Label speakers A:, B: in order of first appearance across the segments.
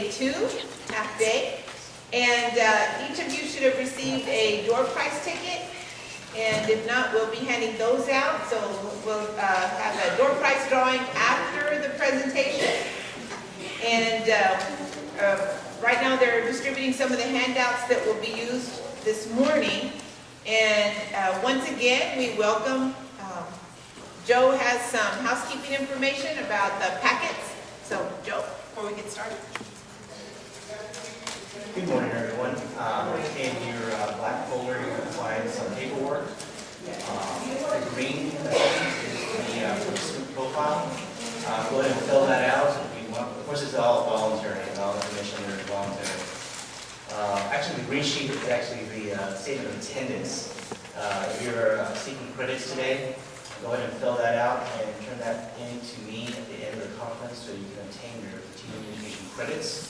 A: day 2, half day. And each of you should have received a door prize ticket. And if not, we'll be handing those out. So we'll have a door prize drawing after the presentation. And right now they're distributing some of the handouts that will be used this morning. And once again, we welcome, Joe has some housekeeping information about the packets. So Joe, before we get started.
B: Good morning, everyone. In your black folder, you're going to find some paperwork. The green is the participant profile. Go ahead and fill that out if you want. Of course, it's all voluntary, and all information there is voluntary. Actually, the green sheet is actually the statement of attendance. If you're seeking credits today, go ahead and fill that out and turn that in to me at the end of the conference so you can obtain your continuing education credits.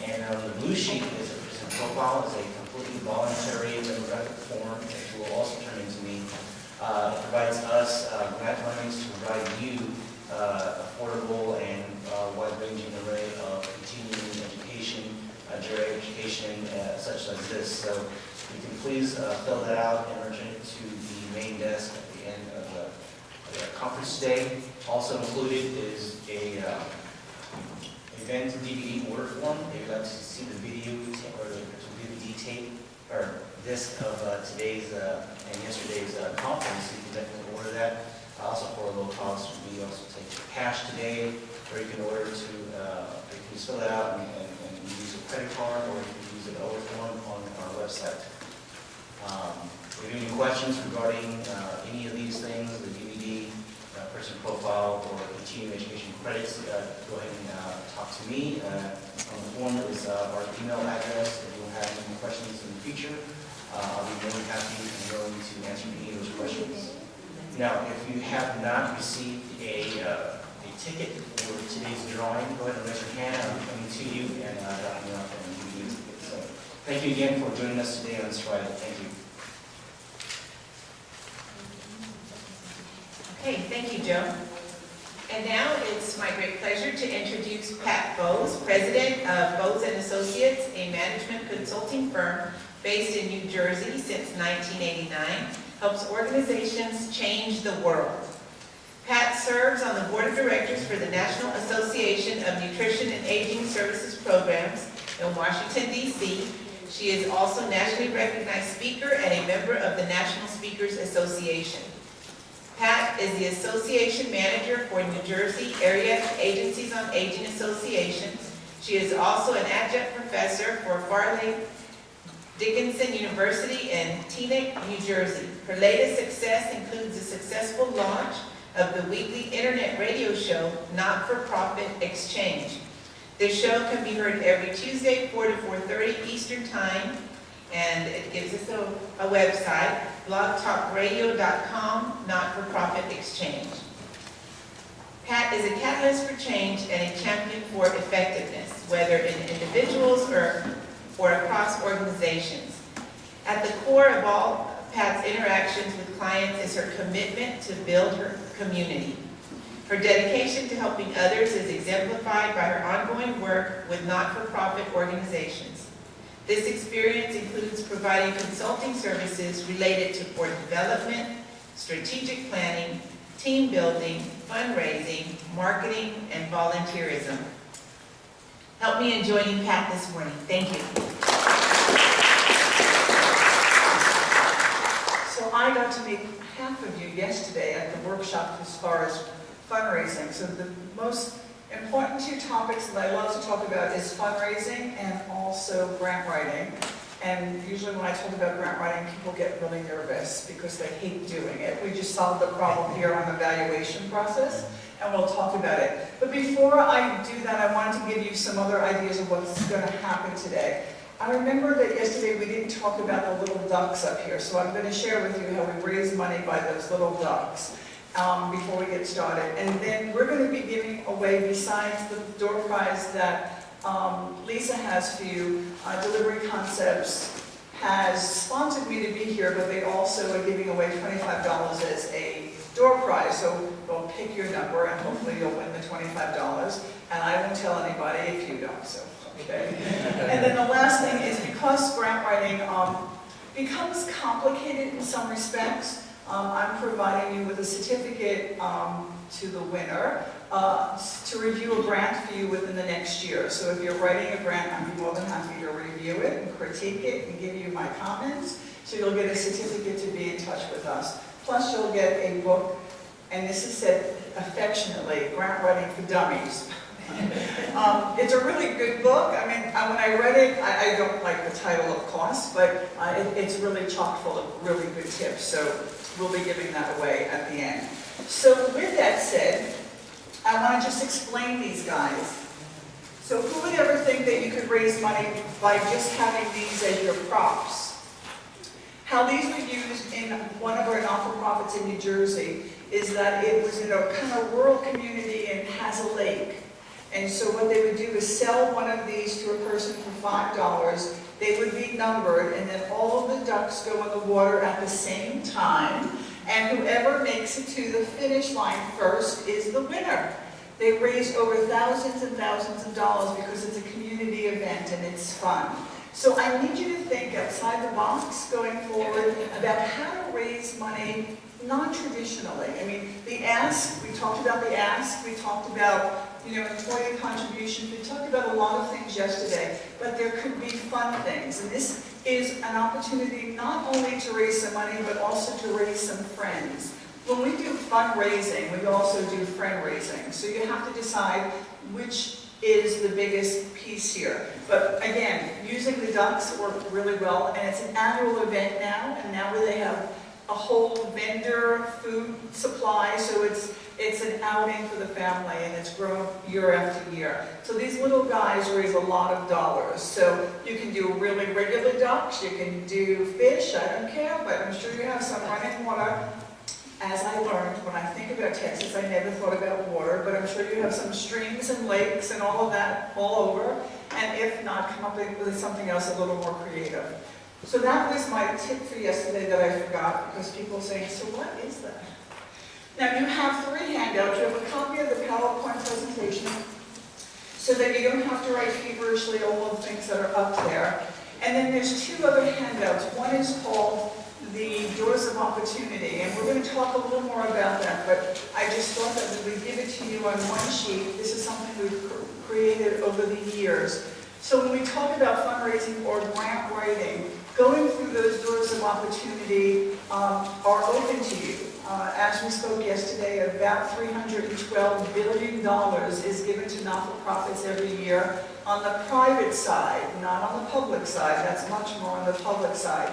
B: And the blue sheet is a participant profile. It's a completely voluntary demographic form that you will also turn into me. It provides us grant monies to provide you affordable and wide-ranging array of continuing education, geriatric education, such as this. So you can please fill that out and return it to the main desk at the end of the conference today. Also included is a event DVD order form. If you'd like to see the video or the DVD tape or disc of today's and yesterday's conference, you can definitely order that. Also for a low cost, we also take cash today, or you can order to, you can just fill that out and use a credit card, or you can use an order form on our website. If you have any questions regarding any of these things, the DVD, person profile, or continuing education credits, go ahead and talk to me. On the form is our email address. If you have any questions in the future, I'll be more than happy and willing to answer any of those questions. Now, if you have not received a ticket for today's drawing, go ahead and raise your hand. I'll be coming to you and dropping you off and give you a ticket. So, thank you again for joining us today on this Friday. Thank you.
A: Okay, thank you, Joe. And now it's my great pleasure to introduce Pat Bohse, President of Bohse & Associates, a management consulting firm based in New Jersey since 1989, helps organizations change the world. Pat serves on the board of directors for the National Association of Nutrition and Aging Services Programs in Washington, D.C. She is also nationally recognized speaker and a member of the National Speakers Association. Pat is the Association Manager for New Jersey Area Agencies on Aging Associations. She is also an adjunct professor for Farley Dickinson University in Teaneck, New Jersey. Her latest success includes the successful launch of the weekly internet radio show, Not-for-Profit Exchange. This show can be heard every Tuesday, 4 to 4:30 Eastern Time, and it gives us a website, blogtalkradio.com, Not-for-Profit Exchange. Pat is a catalyst for change and a champion for effectiveness, whether in individuals or across organizations. At the core of all Pat's interactions with clients is her commitment to build her community. Her dedication to helping others is exemplified by her ongoing work with not-for-profit organizations. This experience includes providing consulting services related to board development, strategic planning, team building, fundraising, marketing, and volunteerism. Help me in joining Pat this morning. Thank you.
C: So I got to meet half of you yesterday at the workshop as far as fundraising. So the most important two topics that I love to talk about is fundraising and also grant writing. And usually when I talk about grant writing, people get really nervous because they hate doing it. We just solved the problem here on the valuation process, and we'll talk about it. But before I do that, I wanted to give you some other ideas of what's going to happen today. I remember that yesterday we didn't talk about the little ducks up here, so I'm going to share with you how we raise money by those little ducks before we get started. And then we're going to be giving away, besides the door prize that Lisa has for you, Delivery Concepts has sponsored me to be here, but they also are giving away $25 as a door prize. So they'll pick your number and hopefully you'll win the $25. And I won't tell anybody if you don't. So okay? And then the last thing is because grant writing becomes complicated in some respects, I'm providing you with a certificate to the winner to review a grant for you within the next year. So if you're writing a grant, I'd be more than happy to review it and critique it and give you my comments. So you'll get a certificate to be in touch with us. Plus you'll get a book, and this is said affectionately, Grant Writing for Dummies. It's a really good book. I mean, when I read it, I don't like the title, of course, but it's really chock full of really good tips. So we'll be giving that away at the end. So with that said, I want to just explain these guys. So who would ever think that you could raise money by just having these as your props? How these were used in one of our not-for-profits in New Jersey is that it was in a kind of rural community and has a lake. And so what they would do is sell one of these to a person for $5. They would be numbered, and then all of the ducks go in the water at the same time. And whoever makes it to the finish line first is the winner. They raise over thousands and thousands of dollars because it's a community event and it's fun. So I need you to think outside the box going forward about how to raise money non-traditionally. I mean, the ask, we talked about the ask, we talked about, employee contributions, we talked about a lot of things yesterday, but there could be fun things. And this is an opportunity not only to raise some money, but also to raise some friends. When we do fundraising, we also do friend raising. So you have to decide which is the biggest piece here. But again, using the ducks worked really well, and it's an annual event now, and now they have a whole vendor food supply, so it's an outing for the family, and it's grown year after year. So these little guys raise a lot of dollars. So you can do really regular ducks, you can do fish, I don't care, but I'm sure you have some running water. As I learned, when I think about Texas, I never thought about water, but I'm sure you have some streams and lakes and all of that all over. And if not, come up with something else a little more creative. So that was my tip for yesterday that I forgot, because people are saying, so what is that? Now you have 3 handouts. You have a copy of the PowerPoint presentation so that you don't have to write feverishly all the things that are up there. And then there's 2 other handouts. One is called the Doors of Opportunity, and we're going to talk a little more about that, but I just thought that we would give it to you on one sheet. This is something we've created over the years. So when we talk about fundraising or grant writing, going through those doors of opportunity are open to you. As we spoke yesterday, about $312 billion is given to not-for-profits every year on the private side, not on the public side. That's much more on the public side.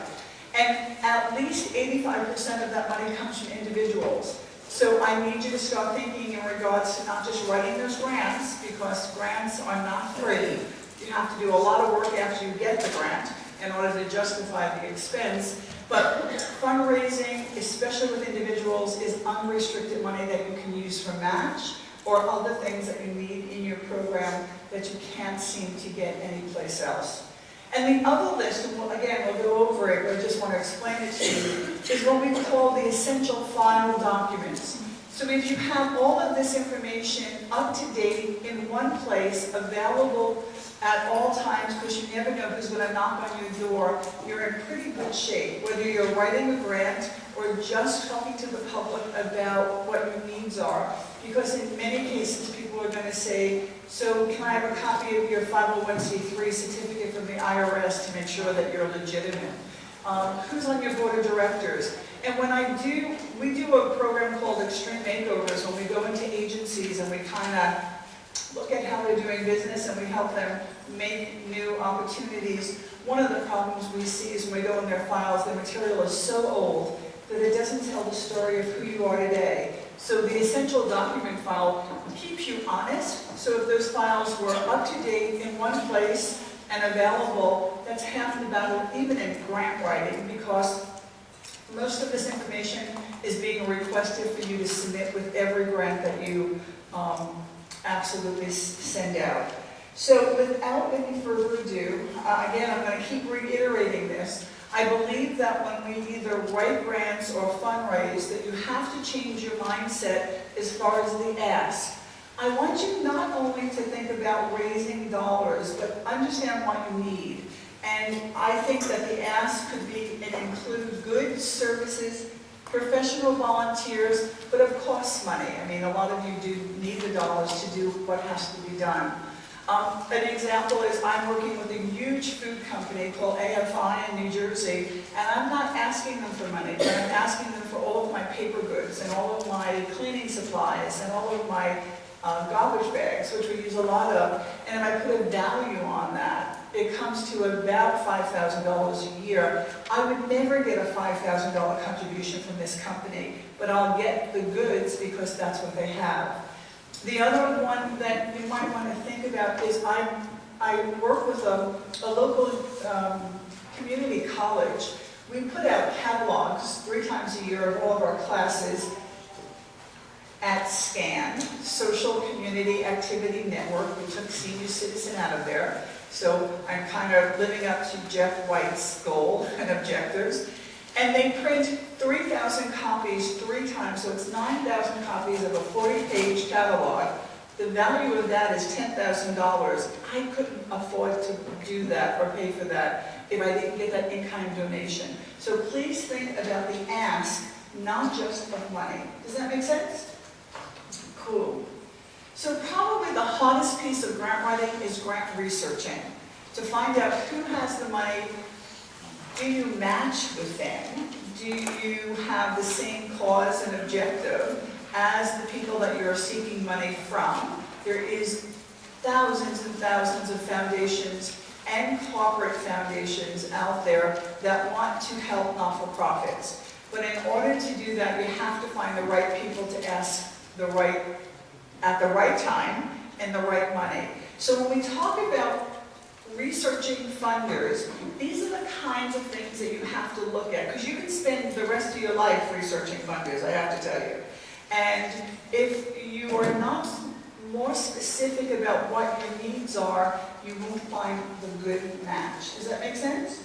C: And at least 85% of that money comes from individuals. So I need you to start thinking in regards to not just writing those grants, because grants are not free. You have to do a lot of work after you get the grant in order to justify the expense. But fundraising, especially with individuals, is unrestricted money that you can use for match or other things that you need in your program that you can't seem to get anyplace else. And the other list, and again, we'll go over it, but I just want to explain it to you, is what we call the essential file documents. So if you have all of this information up to date in one place, available at all times, because you never know who's going to knock on your door, you're in pretty good shape. Whether you're writing a grant or just talking to the public about what your needs are. Because in many cases, people are going to say, so can I have a copy of your 501c3 certificate from the IRS to make sure that you're legitimate? Who's on your board of directors? And when we do a program called Extreme Makeovers, when we go into agencies and we kind of look at how they're doing business and we help them make new opportunities. One of the problems we see is when we go in their files, the material is so old that it doesn't tell the story of who you are today. So the essential document file keeps you honest. So if those files were up to date in one place and available, that's half the battle, even in grant writing, because most of this information is being requested for you to submit with every grant that you absolutely send out. So without any further ado, again, I'm going to keep reiterating this. I believe that when we either write grants or fundraise, that you have to change your mindset as far as the ask. I want you not only to think about raising dollars, but understand what you need. And I think that the ask could be and include goods, services, professional volunteers, but of course money. I mean, a lot of you do need the dollars to do what has to be done. An example is I'm working with a huge food company called AFI in New Jersey, and I'm not asking them for money, but I'm asking them for all of my paper goods and all of my cleaning supplies and all of my garbage bags, which we use a lot of, and if I put a value on that, it comes to about $5,000 a year. I would never get a $5,000 contribution from this company, but I'll get the goods because that's what they have. The other one that you might want to think about is I work with a local community college. We put out catalogs 3 times a year of all of our classes at SCAN, Social Community Activity Network. We took senior citizen out of there. So I'm kind of living up to Jeff White's goal and objectives. And they print 3,000 copies 3 times, so it's 9,000 copies of a 40-page catalog. The value of that is $10,000. I couldn't afford to do that or pay for that if I didn't get that in-kind donation. So please think about the ask, not just of money. Does that make sense? Cool. So probably the hardest piece of grant writing is grant researching. To find out who has the money, do you match with them? Do you have the same cause and objective as the people that you're seeking money from? There is thousands and thousands of foundations and corporate foundations out there that want to help not-for-profits. But in order to do that, you have to find the right people to ask at the right time and the right money. So when we talk about researching funders, these are the kinds of things that you have to look at, because you can spend the rest of your life researching funders, I have to tell you. And if you are not more specific about what your needs are, you won't find the good match. Does that make sense?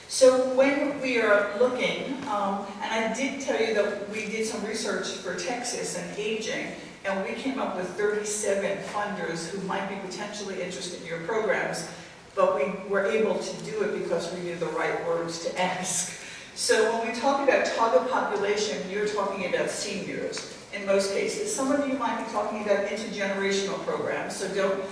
C: So when we are looking, and I did tell you that we did some research for Texas and aging, and we came up with 37 funders who might be potentially interested in your programs, but we were able to do it because we knew the right words to ask. So when we talk about target population, you're talking about seniors in most cases. Some of you might be talking about intergenerational programs, so don't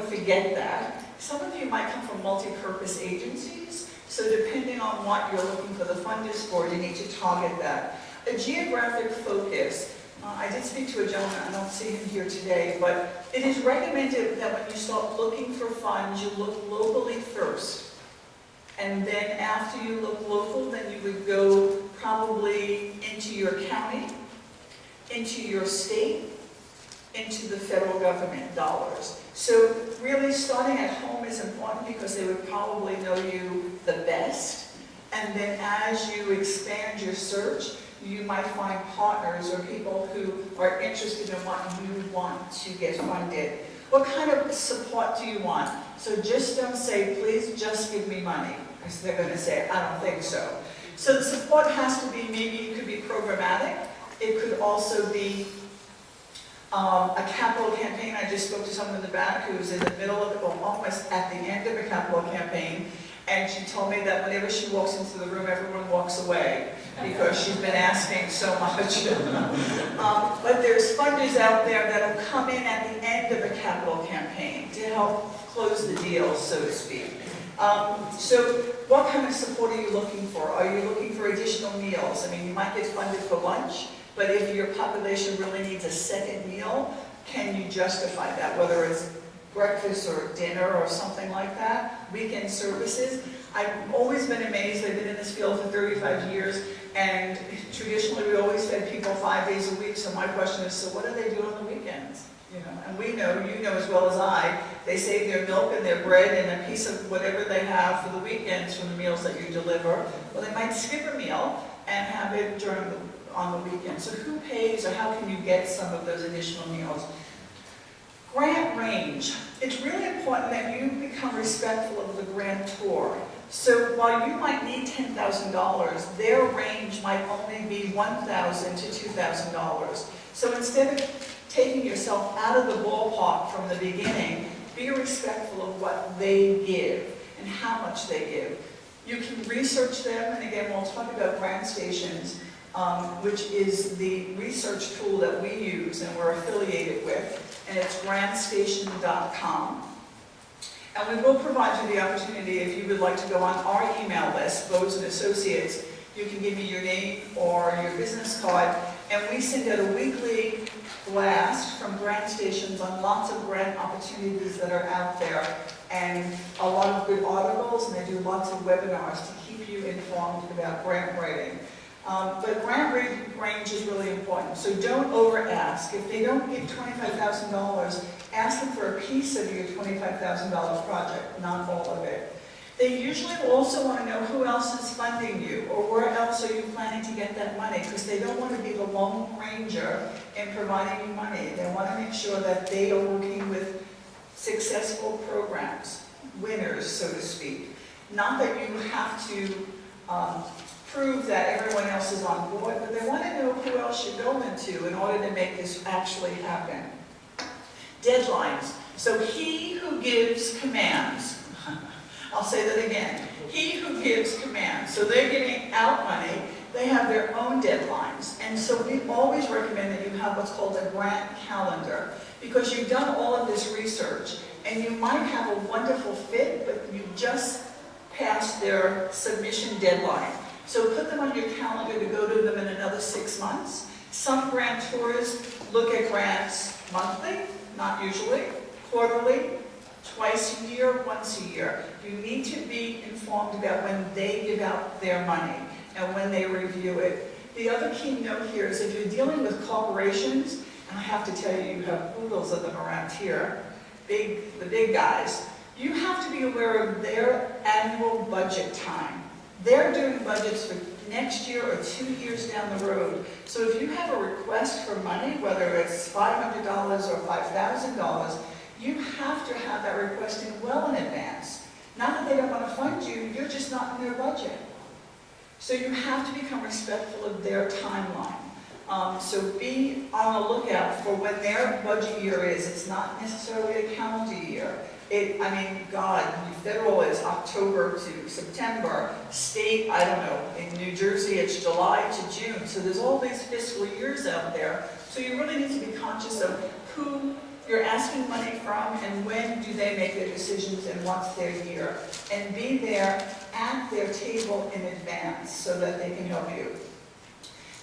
C: forget that. Some of you might come from multi-purpose agencies, so depending on what you're looking for the funders for, you need to target that. A geographic focus. I did speak to a gentleman, I don't see him here today, but it is recommended that when you start looking for funds, you look locally first. And then after you look local, then you would go probably into your county, into your state, into the federal government dollars. So really starting at home is important because they would probably know you the best. And then as you expand your search, you might find partners or people who are interested in what you want to get funded. What kind of support do you want? So just don't say, please just give me money, because they're going to say, I don't think so. So the support has to be, maybe it could be programmatic. It could also be a capital campaign. I just spoke to someone in the back who's in the middle of it, or almost at the end of a capital campaign. And she told me that whenever she walks into the room, everyone walks away because she's been asking so much. But there's funders out there that will come in at the end of a capital campaign to help close the deal, so to speak. So what kind of support are you looking for? Are you looking for additional meals? I mean, you might get funded for lunch, but if your population really needs a second meal, can you justify that, whether it's breakfast or dinner or something like that, weekend services? I've always been amazed. I've been in this field for 35 years, and traditionally we always fed people 5 days a week, so my question is, so what do they do on the weekends? You know, and we know, you know as well as I, they save their milk and their bread and a piece of whatever they have for the weekends from the meals that you deliver. Well, they might skip a meal and have it on the weekend. So who pays, or how can you get some of those additional meals? Grant range. It's really important that you become respectful of the grantor. So while you might need $10,000, their range might only be $1,000 to $2,000. So instead of taking yourself out of the ballpark from the beginning, be respectful of what they give and how much they give. You can research them, and again, we'll talk about grant stations, which is the research tool that we use and we're affiliated with, and it's grantstation.com. And we will provide you the opportunity, if you would like to go on our email list, Bohse and Associates, you can give me your name or your business card, and we send out a weekly blast from grant stations on lots of grant opportunities that are out there, and a lot of good articles, and they do lots of webinars to keep you informed about grant writing. But grant range is really important, so don't over-ask. If they don't give $25,000, ask them for a piece of your $25,000 project, not all of it. They usually also want to know who else is funding you, or where else are you planning to get that money, because they don't want to be the lone ranger in providing you money. They want to make sure that they are working with successful programs, winners, so to speak. Not that you have to prove that everyone else is on board, but they want to know who else you're going to in order to make this actually happen. Deadlines. So he who gives commands, I'll say that again, he who gives commands. So they're giving out money, they have their own deadlines. And so we always recommend that you have what's called a grant calendar, because you've done all of this research, and you might have a wonderful fit, but you just passed their submission deadline. So put them on your calendar to go to them in another 6 months. Some grantors look at grants monthly, not usually, quarterly, twice a year, once a year. You need to be informed about when they give out their money and when they review it. The other key note here is if you're dealing with corporations, and I have to tell you, you have oodles of them around here, the big guys, you have to be aware of their annual budget time. They're doing budgets for next year or 2 years down the road. So if you have a request for money, whether it's $500 or $5,000, you have to have that request in well in advance. Not that they don't want to fund you, you're just not in their budget. So you have to become respectful of their timeline. So be on the lookout for when their budget year is. It's not necessarily a calendar year. Federal is October to September. State, I don't know, in New Jersey it's July to June. So there's all these fiscal years out there. So you really need to be conscious of who you're asking money from and when do they make their decisions and what's their year. And be there at their table in advance so that they can help you.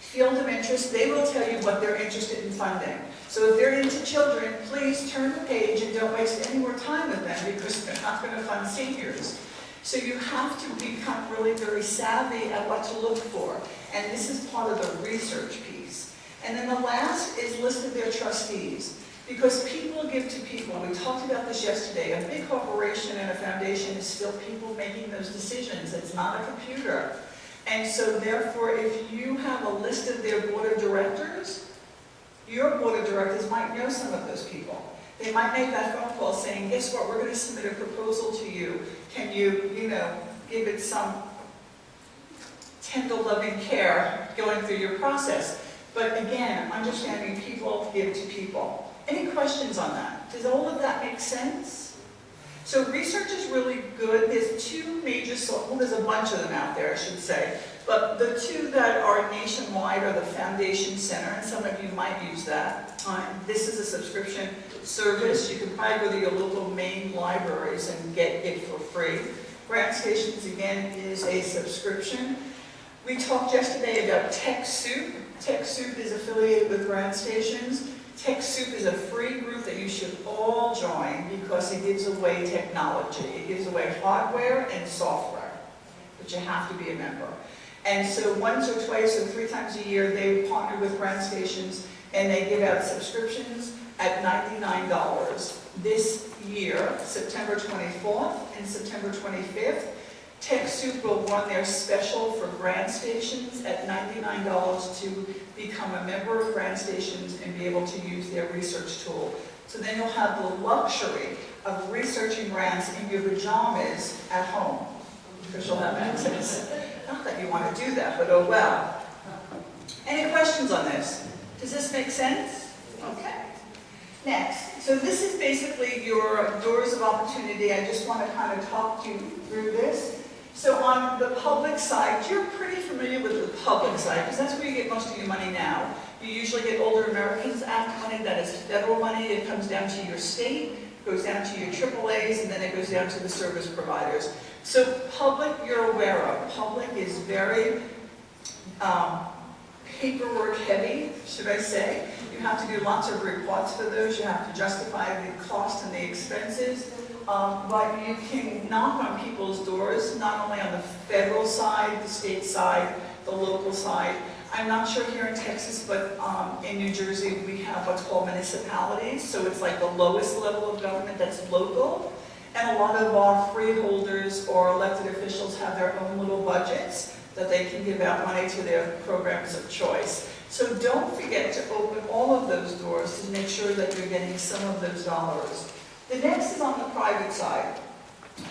C: Field of interest, they will tell you what they're interested in funding. So if they're into children, please turn the page and don't waste any more time with them, because they're not going to fund seniors. So you have to become really very savvy at what to look for. And this is part of the research piece. And then the last is list of their trustees. Because people give to people. We talked about this yesterday. A big corporation and a foundation is still people making those decisions. It's not a computer. And so therefore, if you have a list of their board of directors, your board of directors might know some of those people. They might make that phone call saying, guess what, we're going to submit a proposal to you. Can you, give it some tender loving care going through your process. But again, understanding people give to people. Any questions on that? Does all of that make sense? So research is really good. There's two major there's a bunch of them out there, I should say. But the two that are nationwide are the Foundation Center, and some of you might use that. This is a subscription service. You can probably go to your local main libraries and get it for free. Grant Stations, again, is a subscription. We talked yesterday about TechSoup. TechSoup is affiliated with Grant Stations. TechSoup is a free group that you should all join because it gives away technology. It gives away hardware and software, but you have to be a member. And so once or twice or 3 times a year, they partner with Grant Stations and they give out subscriptions at $99. This year, September 24th and September 25th, TechSoup will run their special for Grant Stations at $99 to become a member of Grant Stations and be able to use their research tool. So then you'll have the luxury of researching grants in your pajamas at home, because you'll have access. Not that you want to do that, but oh well. Any questions on this? Does this make sense? Okay. Next, so this is basically your doors of opportunity. I just want to kind of talk you through this. So on the public side, you're pretty familiar with the public side, because that's where you get most of your money now. You usually get Older Americans Act money, that is federal money. It comes down to your state, goes down to your AAAs, and then it goes down to the service providers. So public, you're aware of. Public is very paperwork heavy, should I say. You have to do lots of reports for those. You have to justify the cost and the expenses. But you can knock on people's doors, not only on the federal side, the state side, the local side. I'm not sure here in Texas, but in New Jersey we have what's called municipalities. So it's like the lowest level of government that's local. And a lot of our freeholders or elected officials have their own little budgets that they can give out money to their programs of choice. So don't forget to open all of those doors to make sure that you're getting some of those dollars. The next is on the private side.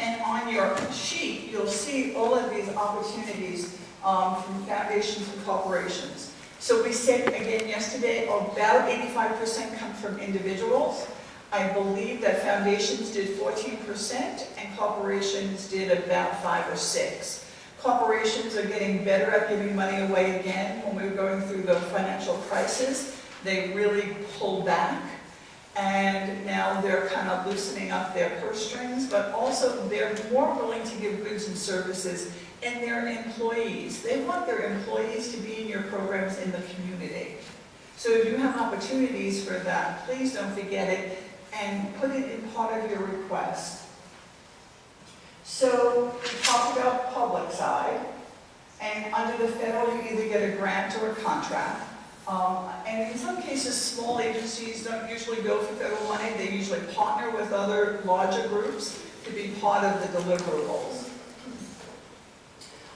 C: And on your sheet, you'll see all of these opportunities from foundations and corporations. So we said again yesterday, about 85% come from individuals. I believe that foundations did 14% and corporations did about 5 or 6. Corporations are getting better at giving money away again. When we were going through the financial crisis, they really pulled back. And now they're kind of loosening up their purse strings, but also they're more willing to give goods and services in their employees. They want their employees to be in your programs in the community. So if you have opportunities for that, please don't forget it and put it in part of your request. So we talked about public side, and under the federal you either get a grant or a contract. And in some cases, small agencies don't usually go for federal money. They usually partner with other larger groups to be part of the deliverables.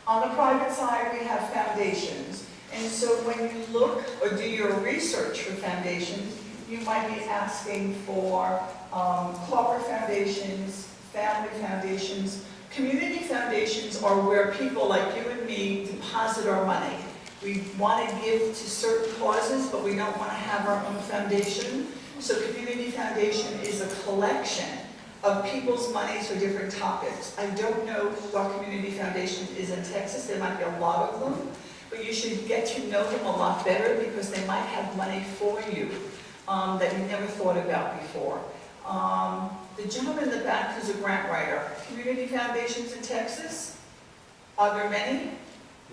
C: On the private side, we have foundations. And so when you look or do your research for foundations, you might be asking for corporate foundations, family foundations. Community foundations are where people like you and me deposit our money. We want to give to certain causes, but we don't want to have our own foundation. So community foundation is a collection of people's monies for different topics. I don't know what community foundation is in Texas. There might be a lot of them, but you should get to know them a lot better because they might have money for you that you never thought about before. The gentleman in the back who's a grant writer, community foundations in Texas, are there many?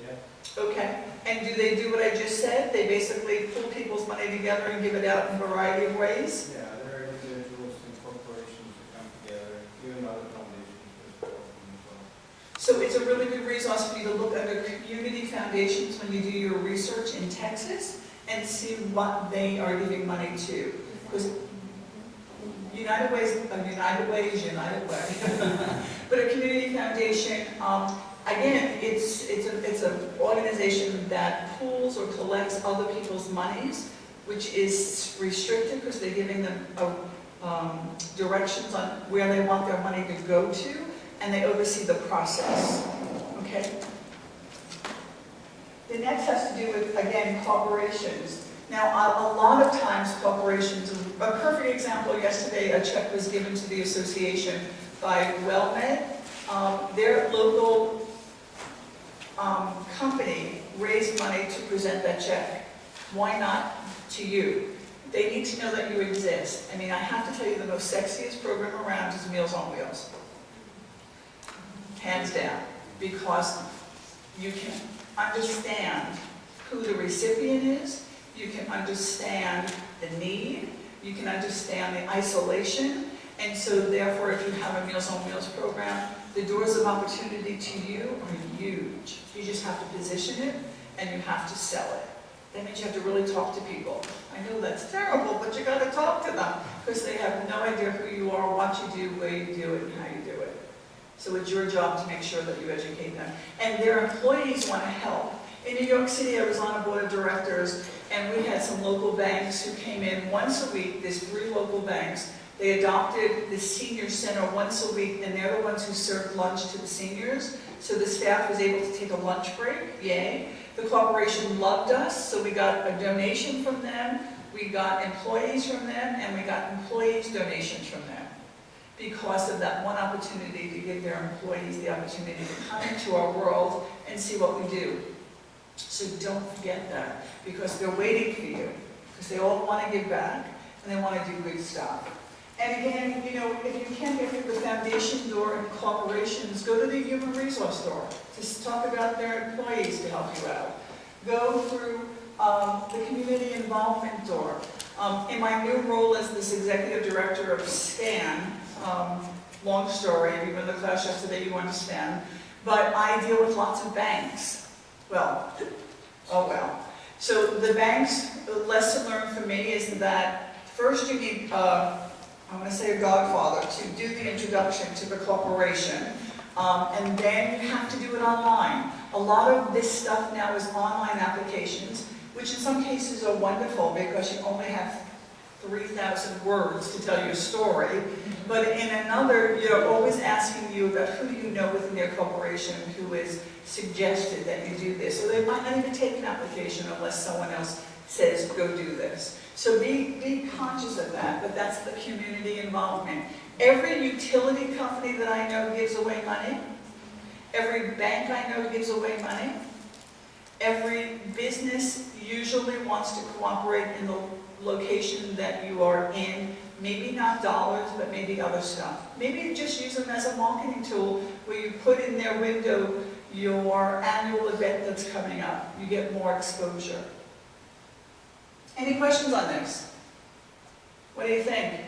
D: Yeah.
C: Okay, and do they do what I just said? They basically pull people's money together and give it out in a variety of ways?
D: Yeah, there are individuals and corporations that come together, even other foundations as well.
C: So it's a really good resource for you to look under community foundations when you do your research in Texas and see what they are giving money to. Because United Way is United Way. But a community foundation, again, it's an organization that pools or collects other people's monies, which is restricted because they're giving them directions on where they want their money to go to, and they oversee the process. Okay? The next has to do with, again, corporations. Now, a lot of times corporations, a perfect example yesterday, a check was given to the association by WellMed. Their local company raised money to present that check. Why not to you? They need to know that you exist. I mean, I have to tell you, the most sexiest program around is Meals on Wheels. Hands down. Because you can understand who the recipient is, you can understand the need, you can understand the isolation, and so therefore if you have a Meals on Wheels program, the doors of opportunity to you are huge. You just have to position it and you have to sell it. That means you have to really talk to people. I know that's terrible, but you got to talk to them because they have no idea who you are, what you do, where you do it, and how you do it. So it's your job to make sure that you educate them. And their employees want to help. In New York City, I was on a board of directors, and we had some local banks who came in once a week. There's 3 local banks. They adopted the senior center once a week, and they're the ones who served lunch to the seniors. So the staff was able to take a lunch break, yay. The corporation loved us, so we got a donation from them. We got employees from them, and we got employees' donations from them, because of that one opportunity to give their employees the opportunity to come into our world and see what we do. So don't forget that, because they're waiting for you, because they all want to give back, and they want to do good stuff. And again, you know, if you can't get through the foundation door and corporations, go to the human resource door to talk about their employees to help you out. Go through the community involvement door. In my new role as this executive director of SCAN, long story, if you were in the class yesterday, you understand, but I deal with lots of banks. Well, oh well. So the banks, the lesson learned for me is that first you need, I'm going to say a godfather, to do the introduction to the corporation, and then you have to do it online. A lot of this stuff now is online applications, which in some cases are wonderful because you only have 3,000 words to tell your story, but in another, you're always asking you about who do you know within your corporation who has suggested that you do this. So they might not even take an application unless someone else says, go do this. So be conscious of that, but that's the community involvement. Every utility company that I know gives away money. Every bank I know gives away money. Every business usually wants to cooperate in the location that you are in. Maybe not dollars, but maybe other stuff. Maybe you just use them as a marketing tool where you put in their window your annual event that's coming up. You get more exposure. Any questions on this? What do you think?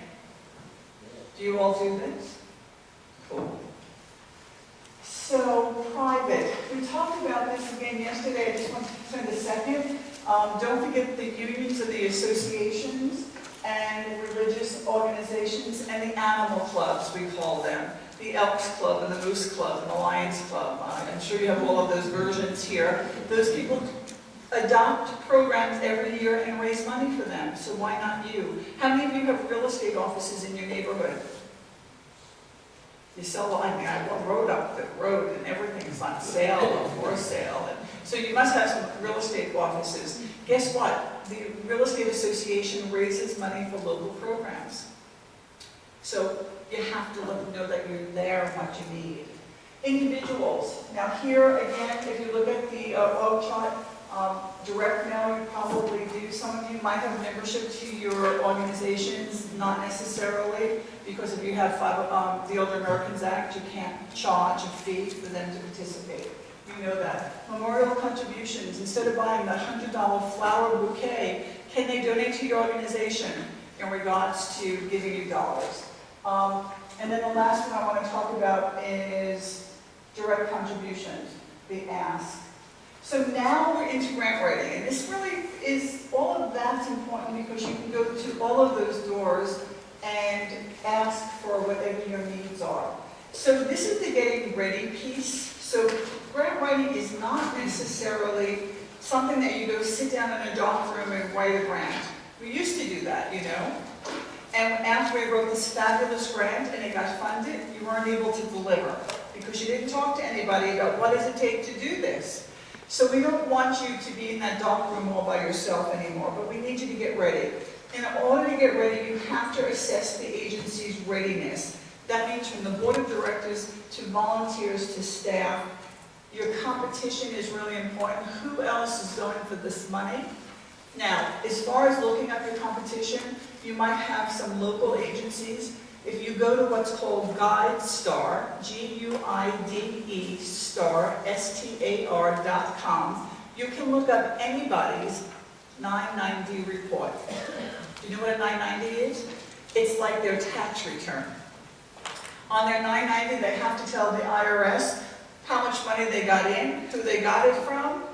C: Do you all do this? Cool. So, private. We talked about this again yesterday. I just want to spend a second. Don't forget the unions and the associations and religious organizations and the animal clubs, we call them. The Elks Club and the Moose Club and the Lions Club. I'm sure you have all of those versions here. Those people adopt programs every year and raise money for them, so why not you? How many of you have real estate offices in your neighborhood? You sell, I mean, I rode up the road and everything's on sale or for sale. And so you must have some real estate offices. Guess what? The Real Estate Association raises money for local programs. So you have to know that you're there and what you need. Individuals. Now here again, if you look at the org chart, direct mail, you probably do. Some of you might have membership to your organizations, not necessarily, because if you have the Older Americans Act, you can't charge a fee for them to participate. You know that. Memorial contributions, instead of buying the $100 flower bouquet, can they donate to your organization in regards to giving you dollars? And then the last one I want to talk about is direct contributions, the ask. So now we're into grant writing, and this really is, all of that's important because you can go to all of those doors and ask for whatever your needs are. So this is the getting ready piece. So grant writing is not necessarily something that you go sit down in a dark room and write a grant. We used to do that, you know. And after we wrote this fabulous grant and it got funded, you weren't able to deliver because you didn't talk to anybody about what does it take to do this. So we don't want you to be in that dark room all by yourself anymore, but we need you to get ready. In order to get ready, you have to assess the agency's readiness. That means from the board of directors to volunteers to staff. Your competition is really important. Who else is going for this money? Now, as far as looking up your competition, you might have some local agencies. If you go to what's called GuideStar, G-U-I-D-E star, S-T-A-R.com, you can look up anybody's 990 report. Do you know what a 990 is? It's like their tax return. On their 990, they have to tell the IRS how much money they got in, who they got it from,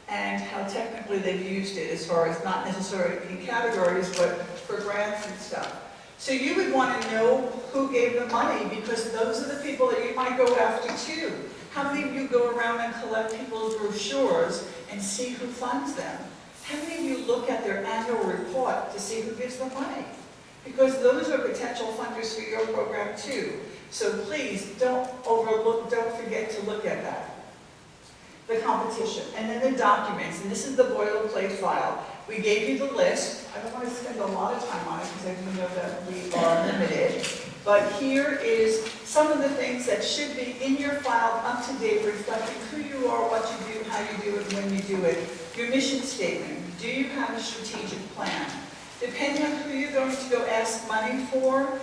C: and how technically they've used it as far as not necessarily in categories, but for grants and stuff. So you would want to know who gave the money because those are the people that you might go after too. How many of you go around and collect people's brochures and see who funds them? How many of you look at their annual report to see who gives the money? Because those are potential funders for your program too. So please don't forget to look at that. The competition, and then the documents, and this is the boilerplate file. We gave you the list. I don't want to spend a lot of time on it because I do know that we are limited. But here is some of the things that should be in your file, up to date, reflecting who you are, what you do, how you do it, when you do it. Your mission statement. Do you have a strategic plan? Depending on who you're going to go ask money for,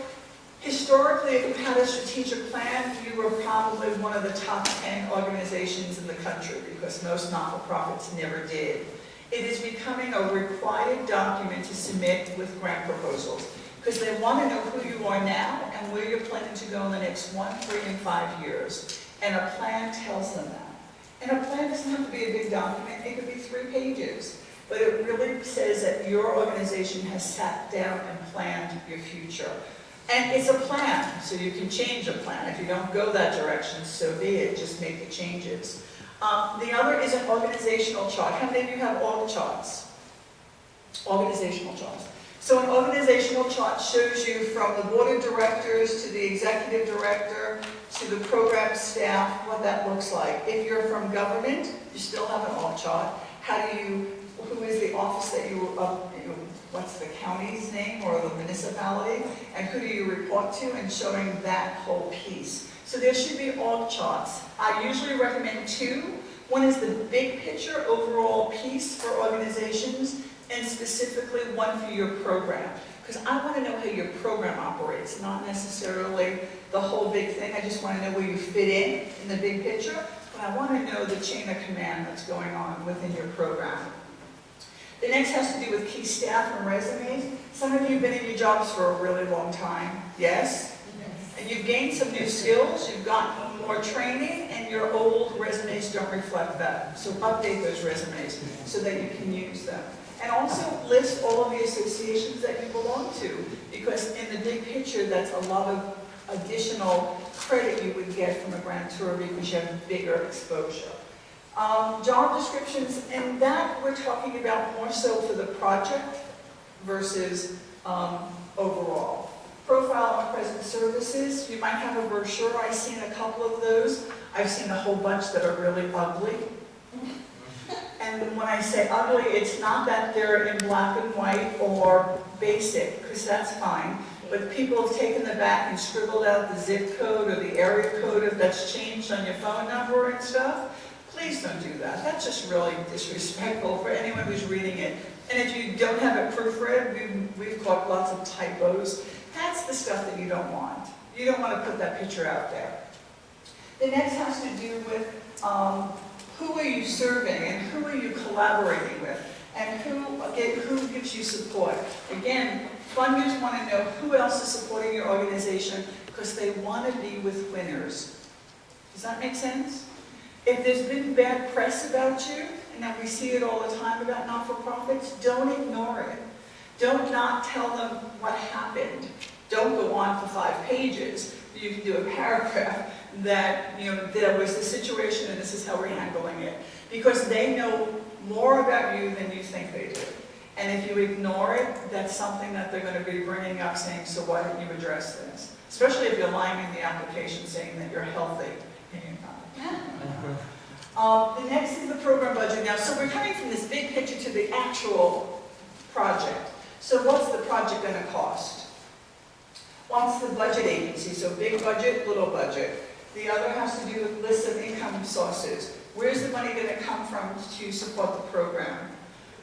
C: historically, if you had a strategic plan, you were probably one of the top 10 organizations in the country because most not-for-profits never did. It is becoming a required document to submit with grant proposals because they want to know who you are now and where you're planning to go in the next 1, 3, and 5 years. And a plan tells them that. And a plan doesn't have to be a big document. It could be 3 pages. But it really says that your organization has sat down and planned your future. And it's a plan, so you can change a plan. If you don't go that direction, so be it. Just make the changes. The other is an organizational chart. How many of you have org charts? Organizational charts. So an organizational chart shows you from the board of directors to the executive director to the program staff what that looks like. If you're from government, you still have an org chart. Who is the office that what's the county's name or the municipality, and who do you report to, and showing that whole piece. So there should be org charts. I usually recommend 2. One is the big picture overall piece for organizations, and specifically one for your program. Because I want to know how your program operates, not necessarily the whole big thing. I just want to know where you fit in the big picture, but I want to know the chain of command that's going on within your program. The next has to do with key staff and resumes. Some of you have been in your jobs for a really long time, yes? And you've gained some new skills, you've gotten more training, and your old resumes don't reflect that. So update those resumes so that you can use them. And also list all of the associations that you belong to, because in the big picture, that's a lot of additional credit you would get from a grantor because you have bigger exposure. Job descriptions, and that we're talking about more so for the project versus overall. Profile on present services, you might have a brochure. I've seen a couple of those. I've seen a whole bunch that are really ugly. And when I say ugly, it's not that they're in black and white or basic, because that's fine. But people have taken the back and scribbled out the zip code or the area code if that's changed on your phone number and stuff. Please don't do that. That's just really disrespectful for anyone who's reading it. And if you don't have it proofread, we've caught lots of typos. That's the stuff that you don't want. You don't want to put that picture out there. The next has to do with who are you serving and who are you collaborating with and who gives you support. Again, funders want to know who else is supporting your organization because they want to be with winners. Does that make sense? If there's been bad press about you, and that we see it all the time about not-for-profits, don't ignore it. Don't not tell them what happened. Don't go on for 5 pages. You can do a paragraph that, there was the situation and this is how we're handling it. Because they know more about you than you think they do. And if you ignore it, that's something that they're going to be bringing up saying, so why didn't you address this? Especially if you're lying in the application saying that you're healthy and you're not. The next is the program budget. Now, so we're coming from this big picture to the actual project. So what's the project going to cost? What's the budget agency? So big budget, little budget. The other has to do with lists of income sources. Where's the money going to come from to support the program?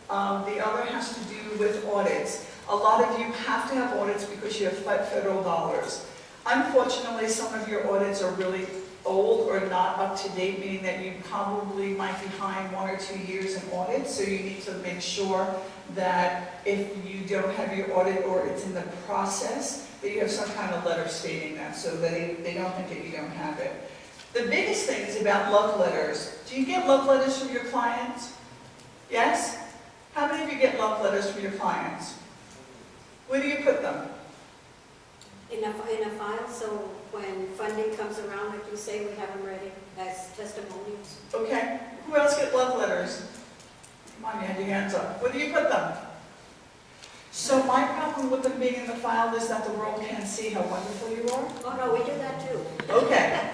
C: The other has to do with audits. A lot of you have to have audits because you have federal dollars. Unfortunately, some of your audits are really old or not up to date, meaning that you probably might be behind 1 or 2 years in audits, so you need to make sure that if you don't have your audit or it's in the process, that you have some kind of letter stating that so that they don't think that you don't have it. The biggest thing is about love letters. Do you get love letters from your clients? Yes? How many of you get love letters from your clients? Where do you put them?
E: In a file, so when funding comes around, like you say, we have them ready as testimonials.
C: Okay. Who else get love letters? Come on, you had your hands up. Where do you put them? So my problem with them being in the file is that the world can't see how wonderful you are.
E: Oh no, we do that too.
C: Okay.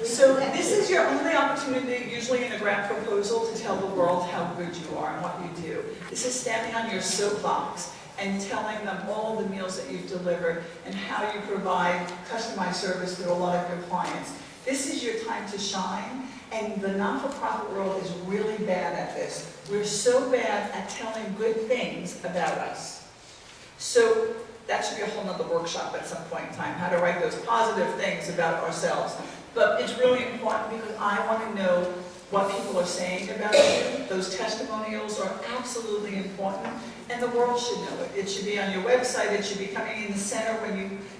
C: So this is your only opportunity, usually in a grant proposal, to tell the world how good you are and what you do. This is standing on your soapbox and telling them all the meals that you've delivered and how you provide customized service to a lot of your clients. This is your time to shine, and the not-for-profit world is really bad at this. We're so bad at telling good things about us. So that should be a whole nother workshop at some point in time, how to write those positive things about ourselves. But it's really important because I want to know what people are saying about you. Those testimonials are absolutely important, and the world should know it. It should be on your website, it should be coming in the center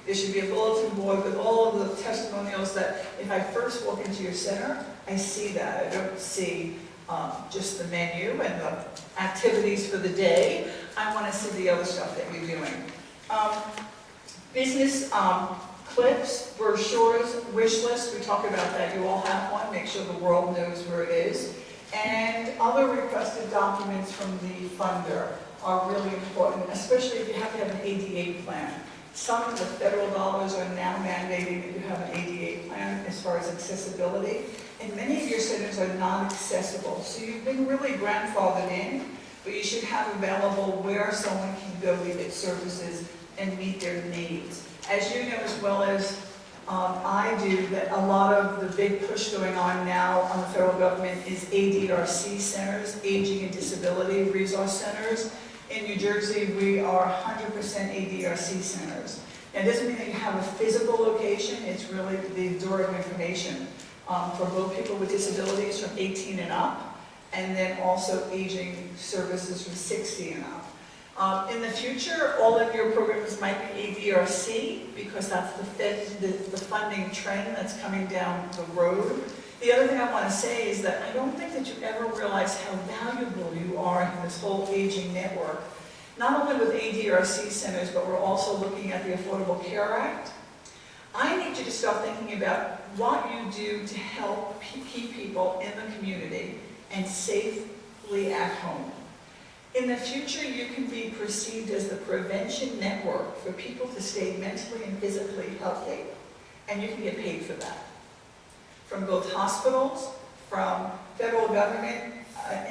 C: there should be a bulletin board with all of the testimonials that if I first walk into your center, I see that. I don't see just the menu and the activities for the day. I want to see the other stuff that you're doing. Business clips, brochures, wish lists, we talk about that. You all have one, make sure the world knows where it is. And other requested documents from the funder are really important, especially if you have to have an ADA plan. Some of the federal dollars are now mandating that you have an ADA plan as far as accessibility, and many of your centers are not accessible. So you've been really grandfathered in, but you should have available where someone can go to get services and meet their needs. As you know as well as I do, that a lot of the big push going on now on the federal government is ADRC centers, Aging and Disability Resource Centers. In New Jersey, we are 100% ADRC centers. Now, it doesn't mean that you have a physical location, it's really the door of information for both people with disabilities from 18 and up, and then also aging services from 60 and up. In the future, all of your programs might be ADRC because that's the funding trend that's coming down the road. The other thing I want to say is that I don't think that you ever realize how valuable you are in this whole aging network. Not only with ADRC centers, but we're also looking at the Affordable Care Act. I need you to start thinking about what you do to help keep people in the community and safely at home. In the future, you can be perceived as the prevention network for people to stay mentally and physically healthy, and you can get paid for that. From both hospitals, from federal government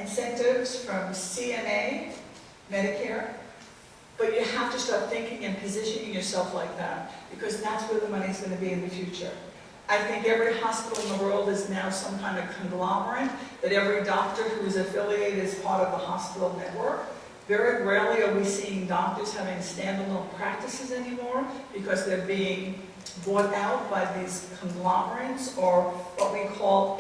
C: incentives, from CMA, Medicare, but you have to start thinking and positioning yourself like that, because that's where the money's going to be in the future. I think every hospital in the world is now some kind of conglomerate, that every doctor who is affiliated is part of the hospital network. Very rarely are we seeing doctors having standalone practices anymore because they're being bought out by these conglomerates, or what we call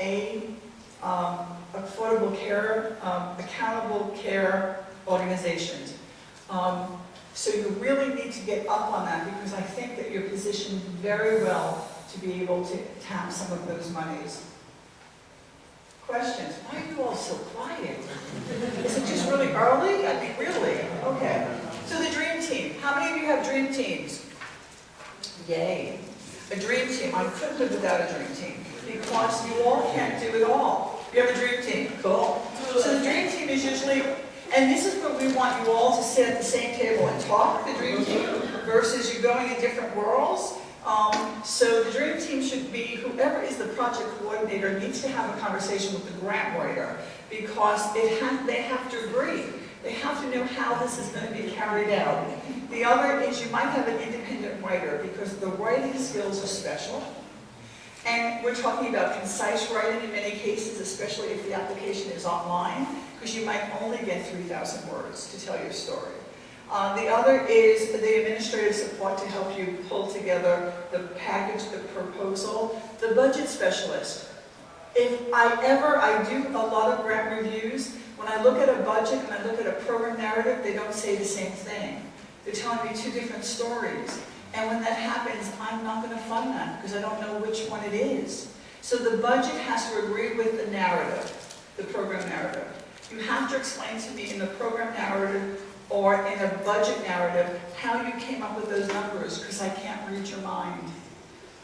C: affordable care, accountable care organizations. So you really need to get up on that, because I think that you're positioned very well to be able to tap some of those monies. Questions? Why are you all so quiet? Is it just really early? I mean, really? Okay. So the dream team. How many of you have dream teams? Yay. A dream team. I couldn't live without a dream team, because you all can't do it all. You have a dream team. Cool. So the dream team is usually, and this is where we want you all to sit at the same table and talk, the dream team, versus you going in different worlds. So the dream team should be, whoever is the project coordinator needs to have a conversation with the grant writer, because they have to agree. They have to know how this is going to be carried out. The other is you might have an independent writer, because the writing skills are special. And we're talking about concise writing in many cases, especially if the application is online, because you might only get 3,000 words to tell your story. The other is the administrative support to help you pull together the package, the proposal, the budget specialist. If I do a lot of grant reviews, when I look at a budget and I look at a program narrative, they don't say the same thing. They're telling me two different stories. And when that happens, I'm not going to fund that because I don't know which one it is. So the budget has to agree with the narrative, the program narrative. You have to explain to me in the program narrative or in a budget narrative how you came up with those numbers, because I can't read your mind.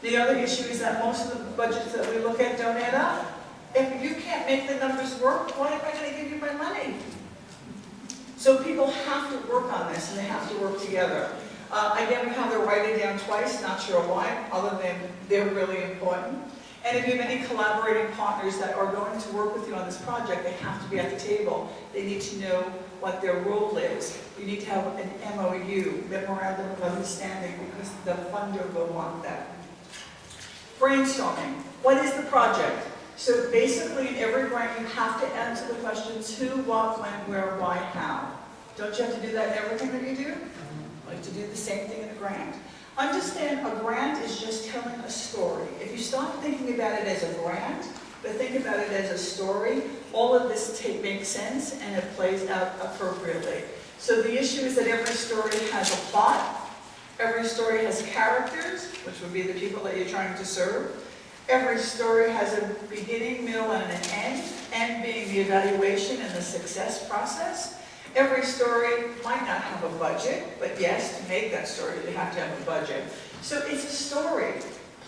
C: The other issue is that most of the budgets that we look at don't add up. If you can't make the numbers work, why am I going to give you my money? So people have to work on this, and they have to work together. Again, we have to write it down twice, not sure why, other than they're really important. And if you have any collaborating partners that are going to work with you on this project, they have to be at the table. They need to know what their role is. You need to have an MOU, Memorandum of Understanding, because the funder will want that. Brainstorming. What is the project? So basically in every grant you have to answer the questions who, what, when, where, why, how. Don't you have to do that in everything that you do? Like to do the same thing in a grant. Understand, a grant is just telling a story. If you stop thinking about it as a grant, but think about it as a story, all of this makes sense and it plays out appropriately. So the issue is that every story has a plot, every story has characters, which would be the people that you're trying to serve. Every story has a beginning, middle, and an end being the evaluation and the success process. Every story might not have a budget, but yes, to make that story, you have to have a budget. So it's a story.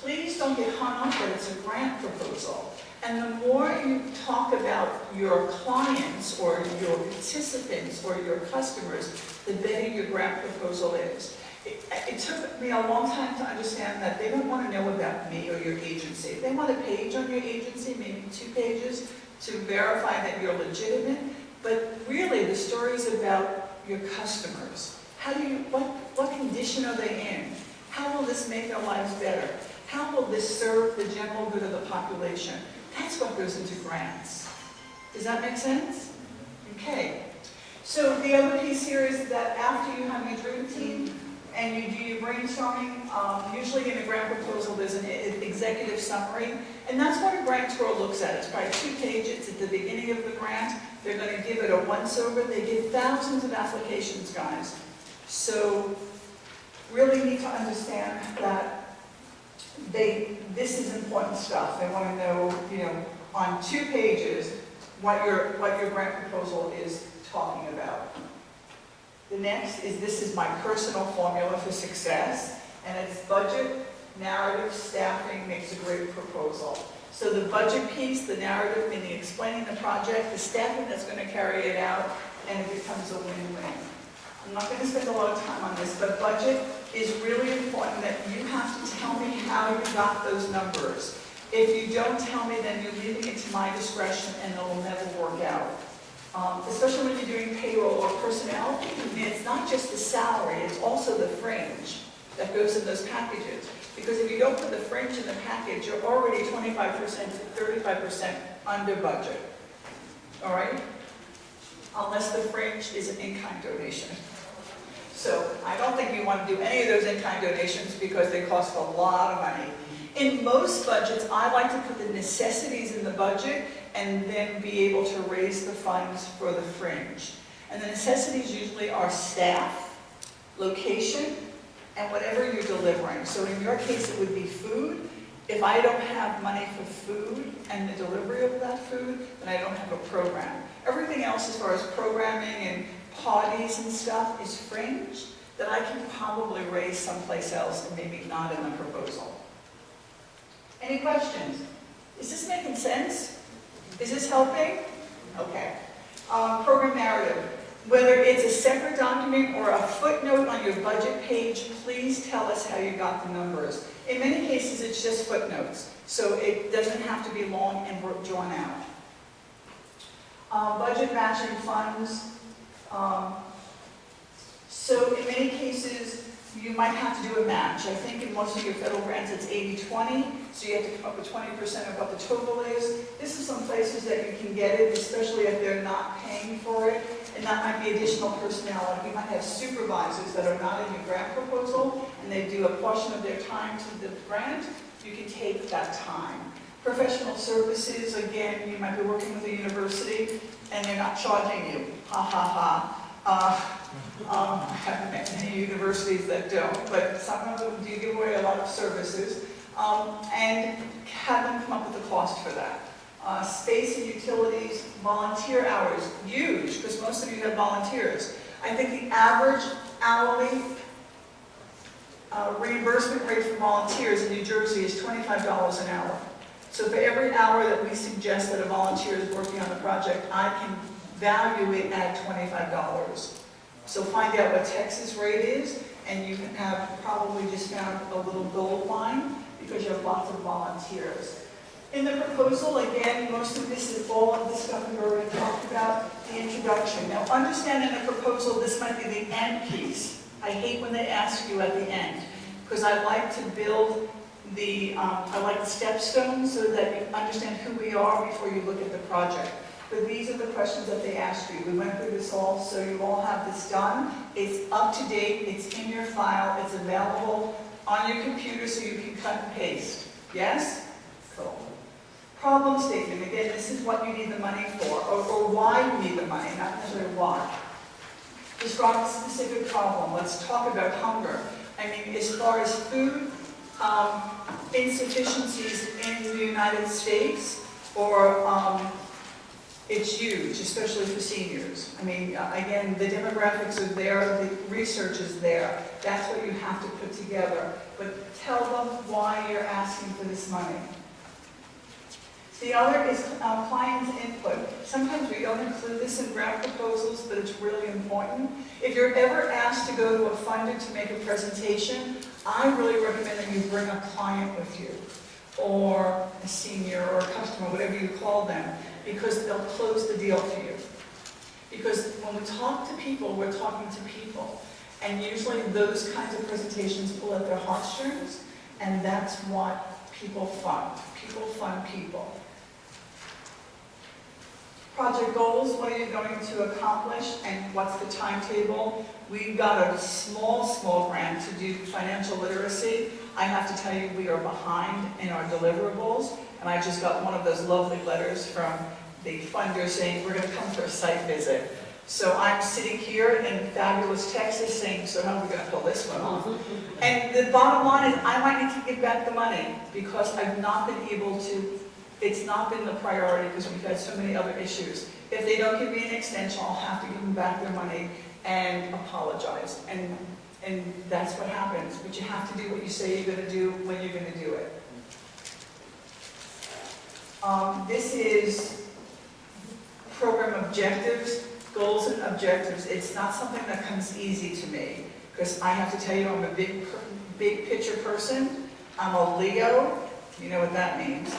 C: Please don't get hung up that it's a grant proposal. And the more you talk about your clients or your participants or your customers, the better your grant proposal is. It took me a long time to understand that they don't want to know about me or your agency. They want a page on your agency, maybe 2 pages, to verify that you're legitimate. But really, the story is about your customers. What condition are they in? How will this make their lives better? How will this serve the general good of the population? That's what goes into grants. Does that make sense? Okay. So the other piece here is that after you have your dream team and you do your brainstorming, usually in a grant proposal there's an executive summary, and that's what a grantor looks at. It's probably 2 pages at the beginning of the grant. They're going to give it a once-over. They get thousands of applications, guys. So really need to understand that this is important stuff. They want to know, on 2 pages what your grant proposal is talking about. The next is, this is my personal formula for success, and it's budget, narrative, staffing makes a great proposal. So the budget piece, the narrative, meaning explaining the project, the staffing that's going to carry it out, and it becomes a win-win. I'm not going to spend a lot of time on this, but budget is really important that you have to tell me how you got those numbers. If you don't tell me, then you're leaving it to my discretion and it will never work out. Especially when you're doing payroll or personnel, it's not just the salary, it's also the fringe that goes in those packages. Because if you don't put the fringe in the package, you're already 25% to 35% under budget. All right? Unless the fringe is an in-kind donation. So I don't think you want to do any of those in-kind donations because they cost a lot of money. In most budgets, I like to put the necessities in the budget and then be able to raise the funds for the fringe. And the necessities usually are staff, location, and whatever you're delivering. So in your case, it would be food. If I don't have money for food and the delivery of that food, then I don't have a program. Everything else as far as programming and parties and stuff is fringe that I can probably raise someplace else and maybe not in the proposal. Any questions? Is this making sense? Is this helping? Okay. Program narrative. Whether it's a separate document or a footnote on your budget page, please tell us how you got the numbers. In many cases, it's just footnotes, so it doesn't have to be long and drawn out. Budget matching funds. So in many cases, you might have to do a match. I think in most of your federal grants, it's 80-20, so you have to come up with 20% of what the total is. This is some places that you can get it, especially if they're not paying for it. And that might be additional personnel. Like you might have supervisors that are not in your grant proposal, and they do a portion of their time to the grant. You can take that time. Professional services, again, you might be working with a university, and they're not charging you. Ha ha ha. I haven't met many universities that don't, but some of them do give away a lot of services, and have them come up with a cost for that. Space and utilities, volunteer hours, huge, because most of you have volunteers. I think the average hourly reimbursement rate for volunteers in New Jersey is $25 an hour. So for every hour that we suggest that a volunteer is working on the project, I can value it at $25. So find out what Texas rate is, and you can have probably just found a little gold line because you have lots of volunteers. In the proposal, again, most of this is all of the stuff we've already talked about, the introduction. Now, understand in the proposal, this might be the end piece. I hate when they ask you at the end, because I like to build I like the stepstones so that you understand who we are before you look at the project. But these are the questions that they asked you. We went through this all, so you all have this done. It's up to date, it's in your file, it's available on your computer so you can cut and paste. Yes? Cool. Problem statement, again, this is what you need the money for, or why you need the money, not necessarily why. Describe a specific problem. Let's talk about hunger. I mean, as far as food, insufficiencies in the United States, or it's huge, especially for seniors. I mean, again, the demographics are there, the research is there. That's what you have to put together. But tell them why you're asking for this money. The other is client's input. Sometimes we don't include this in draft proposals, but it's really important. If you're ever asked to go to a funder to make a presentation, I really recommend that you bring a client with you, or a senior, or a customer, whatever you call them, because they'll close the deal for you. Because when we talk to people, we're talking to people. And usually those kinds of presentations pull at their heartstrings, and that's what people fund. People fund people. Project goals, what are you going to accomplish, and what's the timetable? We got a small grant to do financial literacy. I have to tell you, we are behind in our deliverables, and I just got one of those lovely letters from the funder saying, we're going to come for a site visit. So I'm sitting here in fabulous Texas saying, so how are we going to pull this one off? And the bottom line is, I might need to give back the money, because I've not been able to. It's not been the priority because we've had so many other issues. If they don't give me an extension, I'll have to give them back their money and apologize. And that's what happens. But you have to do what you say you're going to do when you're going to do it. This is program objectives, goals and objectives. It's not something that comes easy to me, because I have to tell you, I'm a big picture person. I'm a Leo. You know what that means.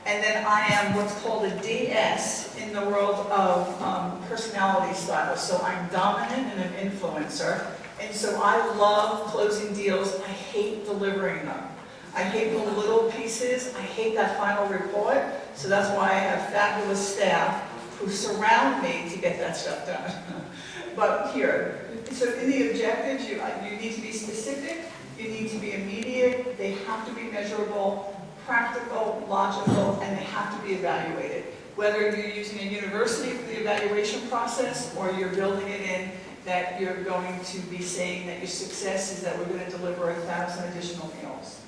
C: And then I am what's called a DS in the world of personality styles. So I'm dominant and an influencer. And so I love closing deals. I hate delivering them. I hate the little pieces. I hate that final report. So that's why I have fabulous staff who surround me to get that stuff done. But here, so in the objectives, you need to be specific. You need to be immediate. They have to be measurable, practical, logical, and they have to be evaluated. Whether you're using a university for the evaluation process, or you're building it in that you're going to be saying that your success is that we're going to deliver 1,000 additional meals.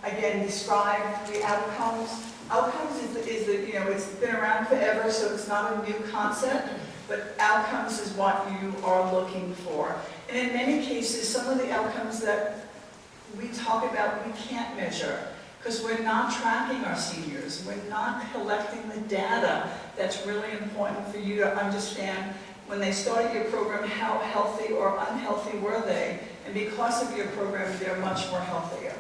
C: Again, describe the outcomes. Outcomes is the, you know, it's been around forever, so it's not a new concept, but outcomes is what you are looking for. And in many cases, some of the outcomes that we talk about, we can't measure, because we're not tracking our seniors. We're not collecting the data that's really important for you to understand when they started your program, how healthy or unhealthy were they, and because of your program, they're much more healthier.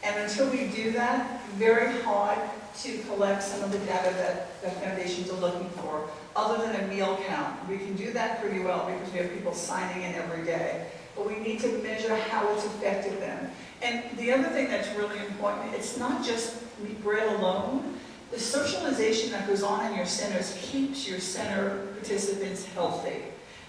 C: And until we do that, very hard to collect some of the data that foundations are looking for, other than a meal count. We can do that pretty well because we have people signing in every day. But we need to measure how it's affected them. And the other thing that's really important, it's not just bread alone. The socialization that goes on in your centers keeps your center participants healthy.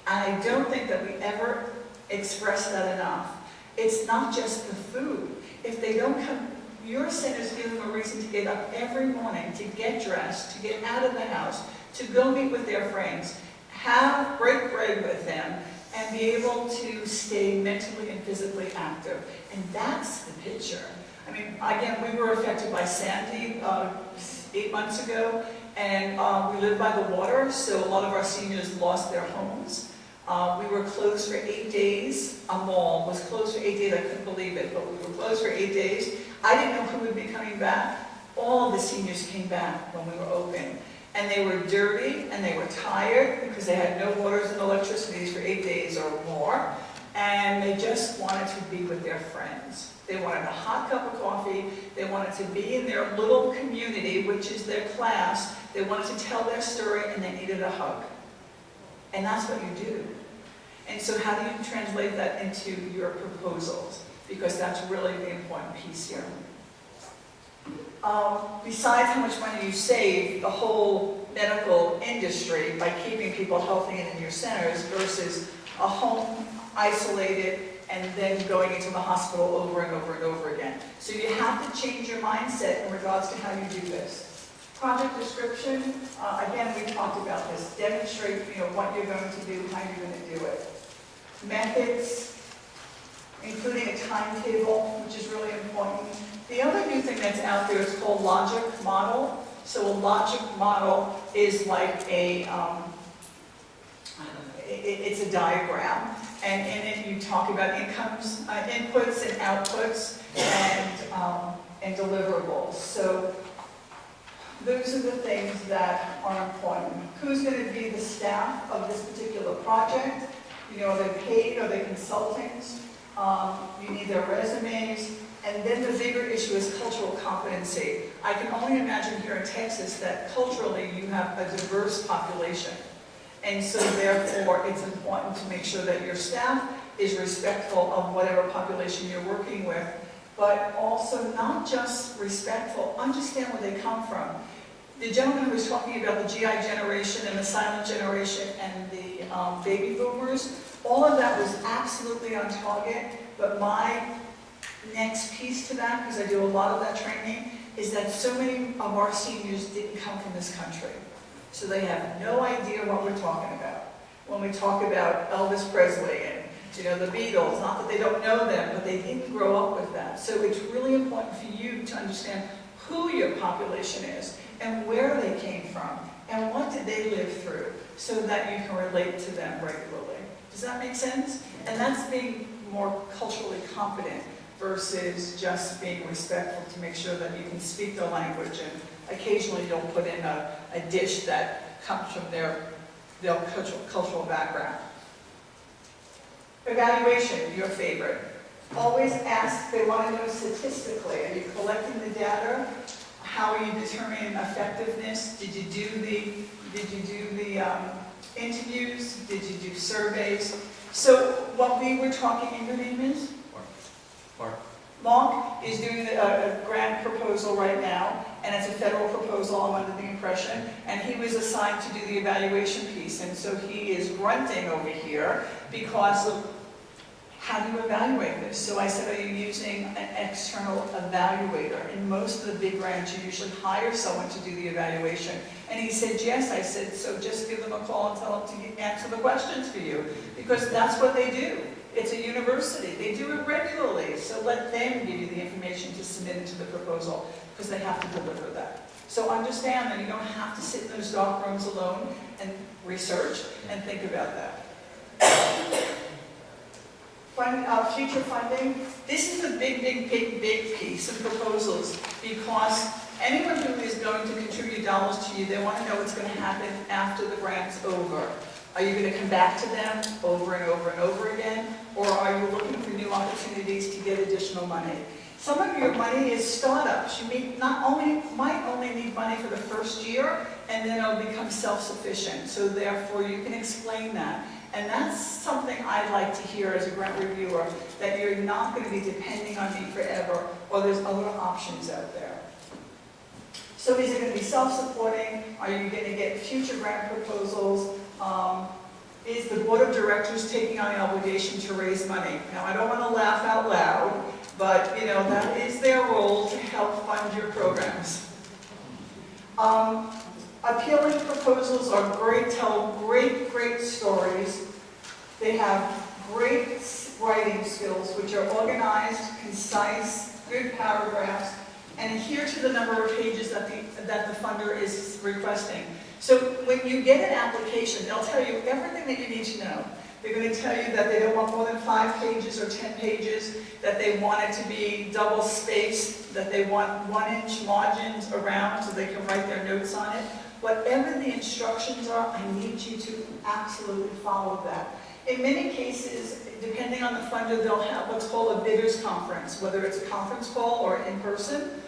C: And I don't think that we ever express that enough. It's not just the food. If they don't come, your centers give them a reason to get up every morning, to get dressed, to get out of the house, to go meet with their friends, break bread with them, and be able to stay mentally and physically active. And that's the picture. I mean, again, we were affected by Sandy 8 months ago, and we live by the water, so a lot of our seniors lost their homes. We were closed for 8 days. A mall was closed for 8 days. I couldn't believe it, but we were closed for 8 days. I didn't know who would be coming back. All the seniors came back when we were open. And they were dirty, and they were tired because they had no waters and electricities for 8 days or more. and they just wanted to be with their friends. They wanted a hot cup of coffee, they wanted to be in their little community, which is their class, they wanted to tell their story, and they needed a hug. And that's what you do. And so how do you translate that into your proposals? Because that's really the important piece here. Besides how much money you save, the whole medical industry by keeping people healthy and in your centers versus a home isolated and then going into the hospital over and over and over again. So you have to change your mindset in regards to how you do this. Project description, again, we talked about this. Demonstrate, what you're going to do, how you're going to do it. Methods, including a timetable, which is really important. The other new thing that's out there is called logic model. So a logic model is like a, it's a diagram. And in it you talk about incomes, inputs and outputs and deliverables. So those are the things that are important. Who's going to be the staff of this particular project? Are they paid? Are they consultants? You need their resumes. And then the bigger issue is cultural competency. I can only imagine here in Texas that culturally you have a diverse population. And so therefore it's important to make sure that your staff is respectful of whatever population you're working with, but also not just respectful, understand where they come from. The gentleman who was talking about the GI generation and the silent generation and the baby boomers, all of that was absolutely on target, but my next piece to that, because I do a lot of that training, is that so many of our seniors didn't come from this country. So they have no idea what we're talking about. When we talk about Elvis Presley and the Beatles, not that they don't know them, but they didn't grow up with that. So it's really important for you to understand who your population is and where they came from and what did they live through so that you can relate to them regularly. Does that make sense? And that's being more culturally competent versus just being respectful to make sure that you can speak the language, and occasionally you'll put in a dish that comes from their cultural background. Evaluation, your favorite. Always ask, they want to know statistically, are you collecting the data? How are you determining effectiveness? Did you do the interviews? Did you do surveys? So what we were talking, and your name is? Mark is doing a grant proposal right now, and it's a federal proposal, I'm under the impression, and he was assigned to do the evaluation piece, and so he is grunting over here because of how do you evaluate this? So I said, are you using an external evaluator? In most of the big grants, you usually hire someone to do the evaluation. And he said, yes. I said, so just give them a call and tell them to answer the questions for you, because that's what they do. It's a university. They do it regularly. So let them give you the information to submit into the proposal, because they have to deliver that. So understand that you don't have to sit in those dark rooms alone and research and think about that. Future funding. This is the big piece of proposals, because anyone who is going to contribute dollars to you, they want to know what's going to happen after the grant's over. Are you going to come back to them over and over and over again, or are you looking for new opportunities to get additional money? Some of your money is startups. You might only need money for the first year, and then it'll become self-sufficient. So therefore, you can explain that. And that's something I'd like to hear as a grant reviewer, that you're not going to be depending on me forever, or there's other options out there. So is it going to be self-supporting? Are you going to get future grant proposals? Is the board of directors taking on the obligation to raise money? Now, I don't want to laugh out loud, but that is their role to help fund your programs. Appealing proposals are great, tell great stories. They have great writing skills, which are organized, concise, good paragraphs, and adhere to the number of pages that the funder is requesting. So when you get an application, they'll tell you everything that you need to know. They're going to tell you that they don't want more than 5 pages or 10 pages, that they want it to be double spaced, that they want 1-inch margins around so they can write their notes on it. Whatever the instructions are, I need you to absolutely follow that. In many cases, depending on the funder, they'll have what's called a bidders conference, whether it's a conference call or in person.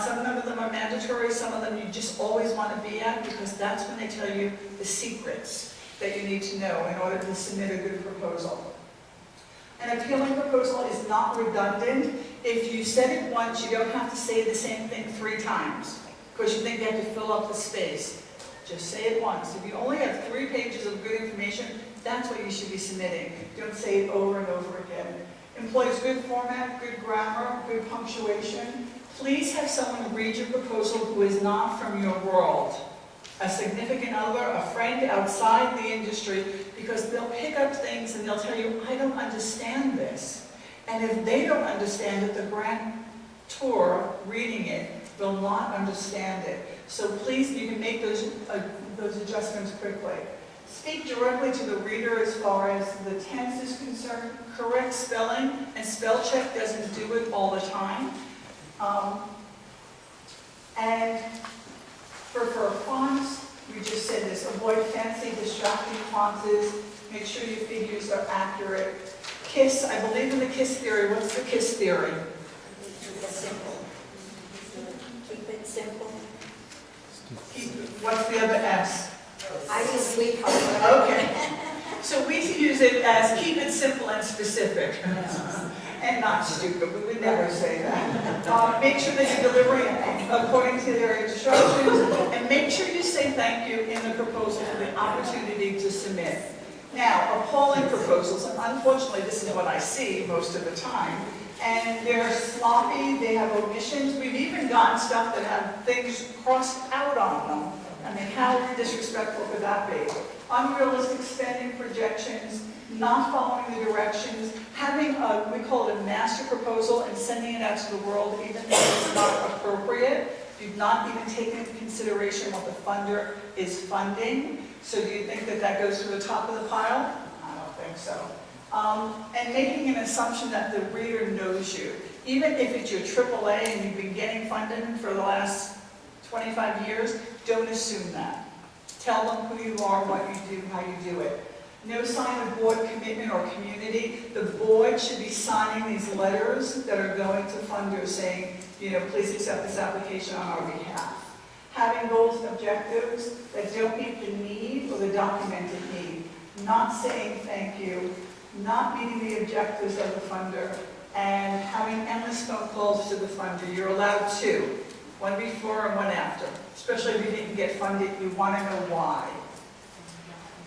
C: Some of them are mandatory, some of them you just always want to be at because that's when they tell you the secrets that you need to know in order to submit a good proposal. An appealing proposal is not redundant. If you said it once, you don't have to say the same thing 3 times because you think you have to fill up the space. Just say it once. If you only have 3 pages of good information, that's what you should be submitting. Don't say it over and over again. Employs good format, good grammar, good punctuation. Please have someone read your proposal who is not from your world. A significant other, a friend outside the industry, because they'll pick up things and they'll tell you, I don't understand this. And if they don't understand it, the grantor reading it will not understand it. So please, you can make those adjustments quickly. Speak directly to the reader as far as the tense is concerned. Correct spelling, and spell check doesn't do it all the time. And prefer fonts. We just said this. Avoid fancy, distracting fonts. Make sure your figures are accurate. KISS, I believe in the KISS theory. What's the KISS theory?
E: Simple. Keep it simple.
C: What's the other S?
E: I use sweetheart.
C: Okay. So we use it as keep it simple and specific. And not stupid. We would never say that. Make sure that you're delivering according to their instructions. And make sure you say thank you in the proposal for the opportunity to submit. Now, appalling proposals, and unfortunately this is what I see most of the time, and they're sloppy, they have omissions. We've even gotten stuff that have things crossed out on them. I mean, how disrespectful could that be? Unrealistic spending projections, not following the directions, having a, we call it a master proposal and sending it out to the world even though it's not appropriate. You've not even taken into consideration what the funder is funding. So do you think that that goes to the top of the pile? I don't think so. And making an assumption that the reader knows you. Even if it's your AAA and you've been getting funding for the last 25 years, don't assume that. Tell them who you are, what you do, how you do it. No sign of board commitment or community. The board should be signing these letters that are going to funders saying, you know, please accept this application on our behalf. Having goals and objectives that don't meet the need or the documented need. Not saying thank you, not meeting the objectives of the funder, and having endless phone calls to the funder. You're allowed 2, one before and one after. Especially if you didn't get funded, you want to know why.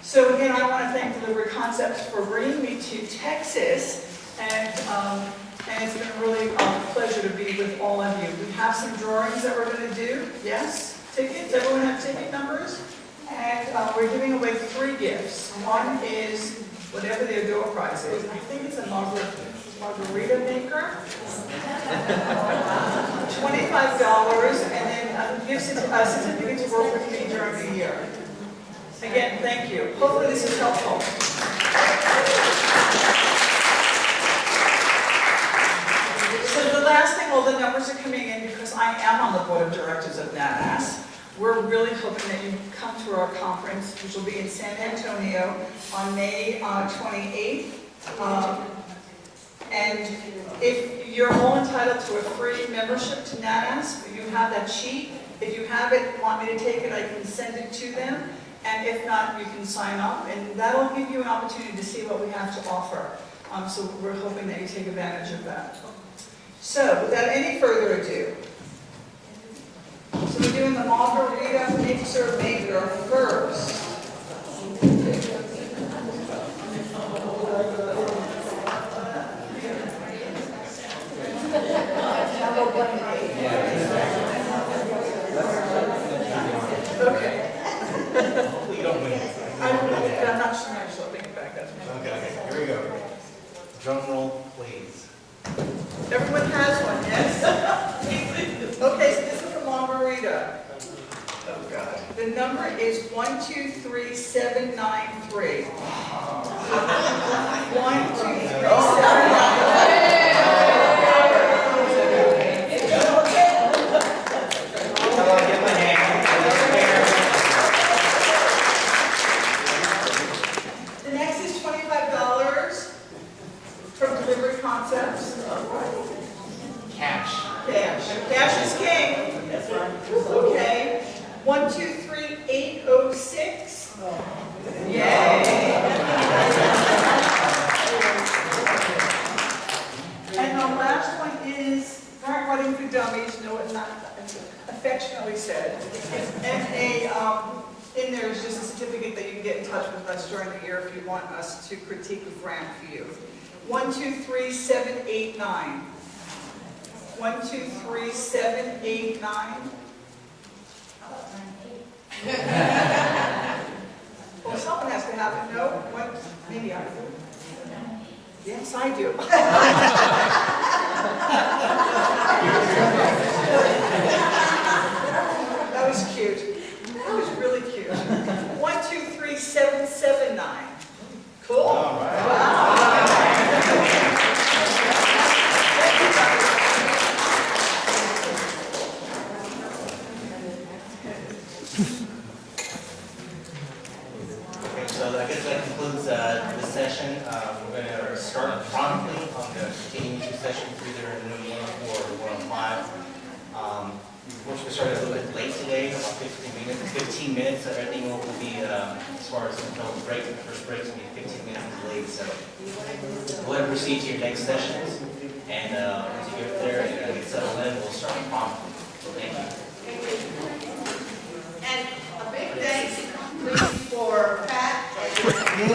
C: So again, I want to thank Delivery Concepts for bringing me to Texas, and it's been a really pleasure to be with all of you. We have some drawings that we're going to do. Yes? Tickets? Everyone have ticket numbers? And we're giving away 3 gifts. One is whatever their door prize is. I think it's a margarita maker. $25, and then gift certificate to work with me during the year. Again, thank you. Hopefully this is helpful. So the last thing, all the numbers are coming in because I am on the board of directors of NAAS. We're really hoping that you come to our conference, which will be in San Antonio on May 28th. And if you're all entitled to a free membership to NAAS, you have that sheet. If you have it, want me to take it, I can send it to them. And if not, you can sign up, and that'll give you an opportunity to see what we have to offer. So we're hoping that you take advantage of that. So without any further ado, so we're doing the margarita mixer maker first. Okay.
B: You don't win.
C: I'm not sure I should bring it back.
B: Okay, here we go. Drum roll, please.
C: Everyone has one, yes? Okay, so this is the margarita. Oh, God. The number is 123793. 123793. The next is $25 Yay! And the last one is grant writing for dummies, no, it's not affectionately said. And in there is just a certificate that you can get in touch with us during the year if you want us to critique a grant for you. 123789. 123789. Well, something has to happen. No, what? Maybe I do. Yes, I do. That was cute. That was really cute. 123779. Cool.
B: All right. Okay, so I guess that concludes this session. We're going to start promptly on the continuing session either in room 104 or 105. We're supposed to start a little bit late today, about 15 minutes. 15 minutes, so everything will be, as far as until the break, the first break will be 15 minutes delayed. So go ahead and proceed to your next sessions. And once you get there and get settled in, we'll start promptly. Thank you.
A: And a big thanks, please, for Pat and